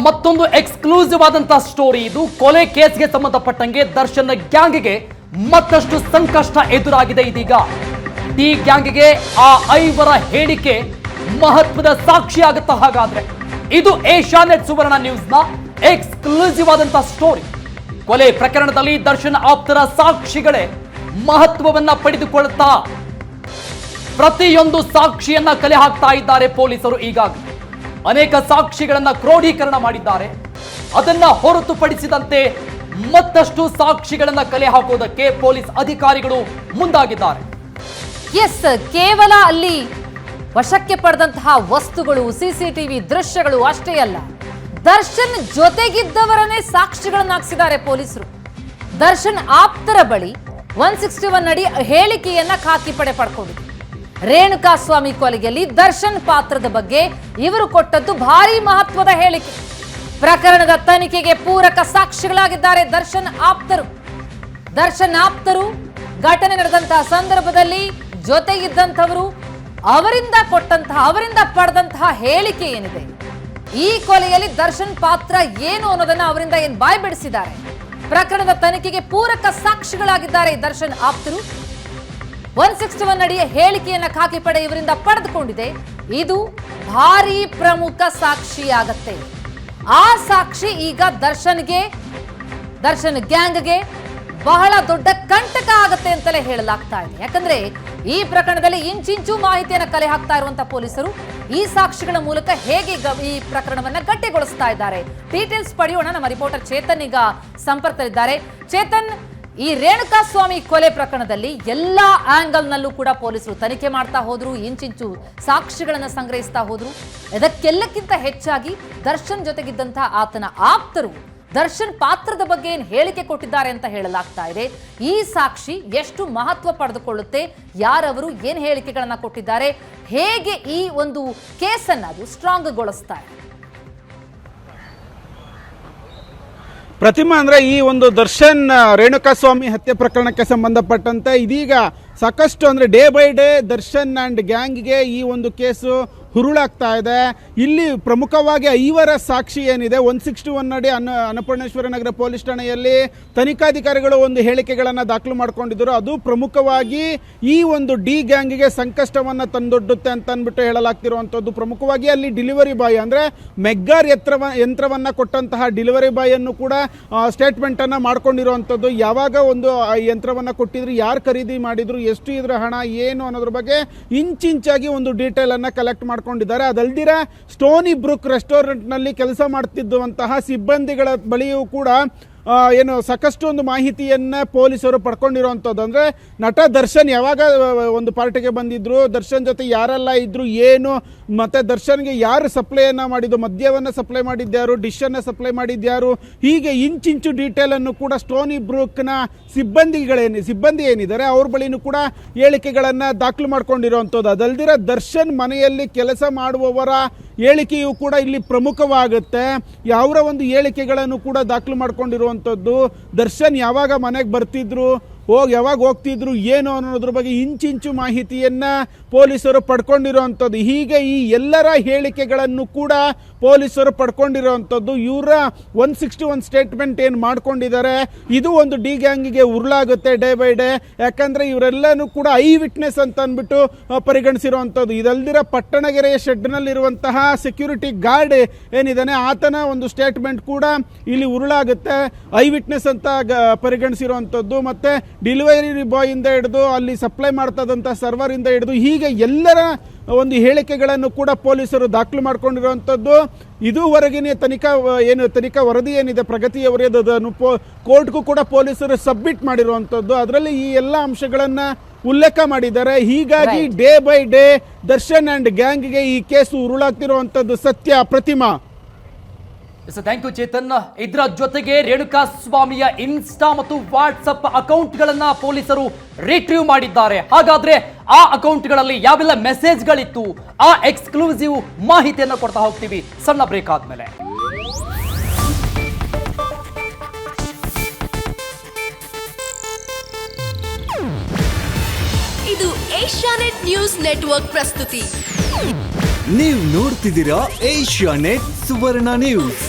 ಮತ್ತೊಂದು ಎಕ್ಸ್ಕ್ಲೂಸಿವ್ ಆದಂತಹ ಸ್ಟೋರಿ ಇದು. ಕೊಲೆ ಕೇಸ್ಗೆ ಸಂಬಂಧಪಟ್ಟಂಗೆ ದರ್ಶನ್ ಗ್ಯಾಂಗ್ಗೆ ಮತ್ತಷ್ಟು ಸಂಕಷ್ಟ ಎದುರಾಗಿದೆ. ಇದೀಗ ಈ ಗ್ಯಾಂಗ್ಗೆ ಆ 5 ಹೇಳಿಕೆ ಮಹತ್ವದ ಸಾಕ್ಷಿ ಆಗುತ್ತಾ? ಹಾಗಾದ್ರೆ ಇದು ಏಷ್ಯಾನೆಟ್ ಸುವರ್ಣ ನ್ಯೂಸ್ನ ಎಕ್ಸ್ಕ್ಲೂಸಿವ್ ಆದಂತಹ ಸ್ಟೋರಿ. ಕೊಲೆ ಪ್ರಕರಣದಲ್ಲಿ ದರ್ಶನ್ ಆಪ್ತರ ಸಾಕ್ಷಿಗಳೇ ಮಹತ್ವವನ್ನ ಪಡೆದುಕೊಳ್ಳುತ್ತಾ ಪ್ರತಿಯೊಂದು ಸಾಕ್ಷಿಯನ್ನ ಕಲೆ ಹಾಕ್ತಾ ಇದ್ದಾರೆ ಪೊಲೀಸರು. ಈಗಾಗಲೇ ಅನೇಕ ಸಾಕ್ಷಿಗಳನ್ನ ಕ್ರೋಢೀಕರಣ ಮಾಡಿದ್ದಾರೆ. ಅದನ್ನ ಹೊರತುಪಡಿಸಿದಂತೆ ಮತ್ತಷ್ಟು ಸಾಕ್ಷಿಗಳನ್ನ ಕಲೆ ಹಾಕೋದಕ್ಕೆ ಪೊಲೀಸ್ ಅಧಿಕಾರಿಗಳು ಮುಂದಾಗಿದ್ದಾರೆ. ಎಸ್, ಕೇವಲ ಅಲ್ಲಿ ವಶಕ್ಕೆ ಪಡೆದಂತಹ ವಸ್ತುಗಳು, ಸಿಸಿಟಿವಿ ದೃಶ್ಯಗಳು ಅಷ್ಟೇ ಅಲ್ಲ, ದರ್ಶನ್ ಜೊತೆಗಿದ್ದವರನ್ನೇ ಸಾಕ್ಷಿಗಳನ್ನಾಗಿಸಿದ್ದಾರೆ ಪೊಲೀಸರು. ದರ್ಶನ್ ಆಪ್ತರ ಬಳಿ 161 ಅಡಿ ಹೇಳಿಕೆಯನ್ನ ಖಾಕಿ ಪಡೆ ಪಡ್ಕೊಂಡಿದೆ. ರೇಣುಕಾಸ್ವಾಮಿ ಕೊಲೆಯಲ್ಲಿ ದರ್ಶನ್ ಪಾತ್ರದ ಬಗ್ಗೆ ಇವರು ಕೊಟ್ಟದ್ದು ಭಾರಿ ಮಹತ್ವದ ಹೇಳಿಕೆ. ಪ್ರಕರಣದ ತನಿಖೆಗೆ ಪೂರಕ ಸಾಕ್ಷಿಗಳಾಗಿದ್ದಾರೆ ದರ್ಶನ್ ಆಪ್ತರು. ದರ್ಶನ್ ಆಪ್ತರು ಘಟನೆ ನಡೆದಂತಹ ಸಂದರ್ಭದಲ್ಲಿ ಜೊತೆಗಿದ್ದಂಥವರು ಅವರಿಂದ ಪಡೆದಂತಹ ಹೇಳಿಕೆ ಏನಿದೆ, ಈ ಕೊಲೆಯಲ್ಲಿ ದರ್ಶನ್ ಪಾತ್ರ ಏನು ಅನ್ನೋದನ್ನ ಅವರಿಂದ ಬಾಯ್ ಬಿಡಿಸಿದ್ದಾರೆ. ಪ್ರಕರಣದ ತನಿಖೆಗೆ ಪೂರಕ ಸಾಕ್ಷಿಗಳಾಗಿದ್ದಾರೆ ದರ್ಶನ್ ಆಪ್ತರು. 161 ಅಡಿಯ ಹೇಳಿಕೆಯನ್ನ ಖಾಕಿ ಪಡೆ ಇವರಿಂದ ಪಡೆದುಕೊಂಡಿದೆ. ಇದು ಭಾರಿ ಪ್ರಮುಖ ಸಾಕ್ಷಿಯಾಗತ್ತೆ. ಆ ಸಾಕ್ಷಿ ಈಗ ದರ್ಶನ್ ಗ್ಯಾಂಗ್ಗೆ ಬಹಳ ದೊಡ್ಡ ಕಂಟಕ ಆಗತ್ತೆ ಅಂತಲೇ ಹೇಳಲಾಗ್ತಾ ಇದೆ. ಯಾಕಂದ್ರೆ ಈ ಪ್ರಕರಣದಲ್ಲಿ ಇಂಚಿಂಚು ಮಾಹಿತಿಯನ್ನು ಕಲೆ ಹಾಕ್ತಾ ಇರುವಂತಹ ಪೊಲೀಸರು ಈ ಸಾಕ್ಷಿಗಳ ಮೂಲಕ ಹೇಗೆ ಈ ಪ್ರಕರಣವನ್ನ ಗಟ್ಟಿಗೊಳಿಸ್ತಾ ಇದ್ದಾರೆ, ಡೀಟೇಲ್ಸ್ ಪಡೆಯೋಣ. ನಮ್ಮ ರಿಪೋರ್ಟರ್ ಚೇತನ್ ಈಗ ಸಂಪರ್ಕದಲ್ಲಿದ್ದಾರೆ. ಚೇತನ್, ಈ ರೇಣುಕಾಸ್ವಾಮಿ ಕೊಲೆ ಪ್ರಕರಣದಲ್ಲಿ ಎಲ್ಲಾ ಆಂಗಲ್ ನಲ್ಲೂ ಕೂಡ ಪೊಲೀಸರು ತನಿಖೆ ಮಾಡ್ತಾ ಹೋದ್ರು, ಇಂಚಿಂಚು ಸಾಕ್ಷಿಗಳನ್ನ ಸಂಗ್ರಹಿಸ್ತಾ ಹೋದ್ರು. ಇದಕ್ಕೆಲ್ಲಕ್ಕಿಂತ ಹೆಚ್ಚಾಗಿ ದರ್ಶನ್ ಜೊತೆಗಿದ್ದಂತಹ ಆತನ ಆಪ್ತರು ದರ್ಶನ್ ಪಾತ್ರದ ಬಗ್ಗೆ ಏನು ಹೇಳಿಕೆ ಕೊಟ್ಟಿದ್ದಾರೆ ಅಂತ ಹೇಳಲಾಗ್ತಾ ಇದೆ. ಈ ಸಾಕ್ಷಿ ಎಷ್ಟು ಮಹತ್ವ ಪಡೆದುಕೊಳ್ಳುತ್ತೆ, ಯಾರವರು ಏನು ಹೇಳಿಕೆಗಳನ್ನ ಕೊಟ್ಟಿದ್ದಾರೆ, ಹೇಗೆ ಈ ಒಂದು ಕೇಸನ್ನ ಅದು ಸ್ಟ್ರಾಂಗ್ಗೊಳಿಸ್ತಾರೆ? ಪ್ರತಿಮಾ, ಅಂದ್ರೆ ಈ ಒಂದು ದರ್ಶನ್ ರೇಣುಕಾಸ್ವಾಮಿ ಹತ್ಯೆ ಪ್ರಕರಣಕ್ಕೆ ಸಂಬಂಧಪಟ್ಟಂತೆ ಇದೀಗ ಸಾಕಷ್ಟು ಅಂದ್ರೆ day by day Darshan and ಗ್ಯಾಂಗ್ಗೆ ಈ ಒಂದು ಕೇಸು ಹುರುಳಾಗ್ತಾ ಇದೆ. ಇಲ್ಲಿ ಪ್ರಮುಖವಾಗಿ 5 ಸಾಕ್ಷಿ ಏನಿದೆ, 161 ಅಡಿ ಅನ್ನಪೂರ್ಣೇಶ್ವರ ನಗರ ಪೊಲೀಸ್ ಠಾಣೆಯಲ್ಲಿ ತನಿಖಾಧಿಕಾರಿಗಳು ಒಂದು ಹೇಳಿಕೆಗಳನ್ನು ದಾಖಲು ಮಾಡ್ಕೊಂಡಿದ್ದರು. ಅದು ಪ್ರಮುಖವಾಗಿ ಈ ಒಂದು ಡಿ ಗ್ಯಾಂಗ್ಗೆ ಸಂಕಷ್ಟವನ್ನು ತಂದೊಡ್ಡುತ್ತೆ ಅಂತ ಅಂದ್ಬಿಟ್ಟು ಹೇಳಲಾಗ್ತಿರುವಂಥದ್ದು. ಪ್ರಮುಖವಾಗಿ ಅಲ್ಲಿ ಡೆಲಿವರಿ ಬಾಯ್ ಅಂದ್ರೆ ಮೆಗ್ಗಾರ್ ಯಂತ್ರವನ್ನ ಕೊಟ್ಟಂತಹ ಡೆಲಿವರಿ ಬಾಯ್ ಅನ್ನು ಕೂಡ ಸ್ಟೇಟ್ಮೆಂಟ್ ಅನ್ನ ಮಾಡ್ಕೊಂಡಿರುವಂಥದ್ದು. ಯಾವಾಗ ಒಂದು ಯಂತ್ರವನ್ನ ಕೊಟ್ಟಿದ್ರು, ಯಾರು ಖರೀದಿ ಮಾಡಿದ್ರು, ಎಷ್ಟು ಇದರ ಹಣ ಏನು ಅನ್ನೋದ್ರ ಬಗ್ಗೆ ಇಂಚಿಂಚಾಗಿ ಒಂದು ಡೀಟೇಲ್ ಅನ್ನ ಕಲೆಕ್ಟ್ ಮಾಡ್ಕೊಂಡಿದ್ದಾರೆ. ಅದಲ್ದಿರ ಸ್ಟೋನಿ ಬ್ರೂಕ್ ರೆಸ್ಟೋರೆಂಟ್ ನಲ್ಲಿ ಕೆಲಸ ಮಾಡ್ತಿದ್ದಂತಹ ಸಿಬ್ಬಂದಿಗಳ ಬಳಿಯೂ ಕೂಡ ಸಾಕಷ್ಟು ಒಂದು ಮಾಹಿತಿಯನ್ನ ಪೊಲೀಸರು ಪಡ್ಕೊಂಡಿರುವಂಥದ್ದು. ಅಂದ್ರೆ ನಟ ದರ್ಶನ್ ಯಾವಾಗ ಒಂದು ಪಾರ್ಟಿಗೆ ಬಂದಿದ್ರು, ದರ್ಶನ್ ಜೊತೆ ಯಾರೆಲ್ಲ ಇದ್ರು, ಏನು ಮತ್ತೆ ದರ್ಶನ್ಗೆ ಯಾರು ಸಪ್ಲೈಯನ್ನ ಮಾಡಿದ್ದು, ಮದ್ಯವನ್ನ ಸಪ್ಲೈ ಮಾಡಿದ್ಯಾರು, ಡಿಶ್ ಅನ್ನ ಸಪ್ಲೈ ಮಾಡಿದ್ಯಾರು, ಹೀಗೆ ಇಂಚಿಂಚು ಡೀಟೇಲ್ ಅನ್ನು ಕೂಡ ಸ್ಟೋನಿ ಬ್ರೂಕ್ನ ಸಿಬ್ಬಂದಿ ಏನಿದ್ದಾರೆ ಅವ್ರ ಬಳಿನೂ ಕೂಡ ಹೇಳಿಕೆಗಳನ್ನ ದಾಖಲು ಮಾಡ್ಕೊಂಡಿರುವಂಥದ್ದು. ಅದಲ್ದಿರ ದರ್ಶನ್ ಮನೆಯಲ್ಲಿ ಕೆಲಸ ಮಾಡುವವರ ಹೇಳಿಕೆಯೂ ಕೂಡ ಇಲ್ಲಿ ಪ್ರಮುಖವಾಗುತ್ತೆ. ಯಾವರ ಒಂದು ಹೇಳಿಕೆಗಳನ್ನು ಕೂಡ ದಾಖಲು ಮಾಡ್ಕೊಂಡಿರುವಂಥದ್ದು. ದರ್ಶನ್ ಯಾವಾಗ ಮನೆಗೆ ಬರ್ತಿದ್ರು, ಯಾವಾಗ ಹೋಗ್ತಿದ್ರು, ಏನು ಅನ್ನೋದ್ರ ಬಗ್ಗೆ ಇಂಚಿಂಚು ಮಾಹಿತಿಯನ್ನ ಪೊಲೀಸರು ಪಡ್ಕೊಂಡಿರುವಂಥದ್ದು. ಹೀಗೆ ಈ ಎಲ್ಲರ ಹೇಳಿಕೆಗಳನ್ನು ಕೂಡ ಪೊಲೀಸರು ಪಡ್ಕೊಂಡಿರುವಂಥದ್ದು. ಇವರ 161 ಸ್ಟೇಟ್ಮೆಂಟ್ ಏನು ಮಾಡ್ಕೊಂಡಿದ್ದಾರೆ, ಇದು ಒಂದು ಡಿ ಗ್ಯಾಂಗಿಗೆ ಉರುಳಾಗುತ್ತೆ ಡೇ ಬೈ ಡೇ. ಯಾಕಂದ್ರೆ ಇವರೆಲ್ಲನೂ ಕೂಡ ಐ ವಿಟ್ನೆಸ್ ಅಂತ ಅಂದ್ಬಿಟ್ಟು ಪರಿಗಣಿಸಿರುವಂಥದ್ದು. ಇದಲ್ದಿರ ಪಟ್ಟಣಗೆರೆಯ ಶೆಡ್ನಲ್ಲಿರುವಂತಹ ಸೆಕ್ಯೂರಿಟಿ ಗಾರ್ಡ್ ಏನಿದ್ದಾನೆ ಆತನ ಒಂದು ಸ್ಟೇಟ್ಮೆಂಟ್ ಕೂಡ ಇಲ್ಲಿ ಉರುಳಾಗುತ್ತೆ, ಐ ವಿಟ್ನೆಸ್ ಅಂತ ಪರಿಗಣಿಸಿರುವಂಥದ್ದು. ಮತ್ತೆ ಡೆಲಿವರಿ ಬಾಯ್ ಇಂದ ಹಿಡಿದು ಅಲ್ಲಿ ಸಪ್ಲೈ ಮಾಡ್ತದಂತ ಸರ್ವರ್ ಇಂದ ಹಿಡಿದು ಹೀಗೆ ಎಲ್ಲರ ಒಂದು ಹೇಳಿಕೆಗಳನ್ನು ಕೂಡ ಪೊಲೀಸರು ದಾಖಲು ಮಾಡ್ಕೊಂಡಿರುವಂಥದ್ದು. ಇದುವರೆಗಿನ ತನಿಖಾ ವರದಿ ಏನಿದೆ ಪ್ರಗತಿಯವರೇ ಅದನ್ನು ಕೋರ್ಟ್ಗೂ ಕೂಡ ಪೊಲೀಸರು ಸಬ್ಮಿಟ್ ಮಾಡಿರುವಂಥದ್ದು. ಅದರಲ್ಲಿ ಈ ಎಲ್ಲ ಅಂಶಗಳನ್ನ ಉಲ್ಲೇಖ ಮಾಡಿದ್ದಾರೆ. ಹೀಗಾಗಿ day by day Darshan and ಗ್ಯಾಂಗ್ಗೆ ಈ ಕೇಸು ಉರುಳಾಗ್ತಿರುವಂಥದ್ದು ಸತ್ಯ. Pratima, thank you Chetan. ಇದರ ಜೊತೆಗೆ ರೇಣುಕಾಸ್ವಾಮಿಯ ಇನ್ಸ್ಟಾ ಮತ್ತು ವಾಟ್ಸಪ್ ಅಕೌಂಟ್ಗಳನ್ನ ಪೊಲೀಸರು ರಿಟ್ರೀವ್ ಮಾಡಿದ್ದಾರೆ. ಹಾಗಾದ್ರೆ ಆ ಅಕೌಂಟ್ಗಳಲ್ಲಿ ಯಾವೆಲ್ಲ ಮೆಸೇಜ್ಗಳಿತ್ತು, ಆ ಎಕ್ಸ್ಕ್ಲೂಸಿವ್ ಮಾಹಿತಿಯನ್ನು ಕೊಡ್ತಾ ಹೋಗ್ತೀವಿ ಸಣ್ಣ ಬ್ರೇಕ್ ಆದ್ಮೇಲೆ. ಇದು ಏಷ್ಯಾನೆಟ್ ನ್ಯೂಸ್ ನೆಟ್ವರ್ಕ್ ಪ್ರಸ್ತುತಿ. ನೀವು ನೋಡ್ತಿದ್ದೀರಾ ಏಷ್ಯಾನೆಟ್ ಸುವರ್ಣ ನ್ಯೂಸ್.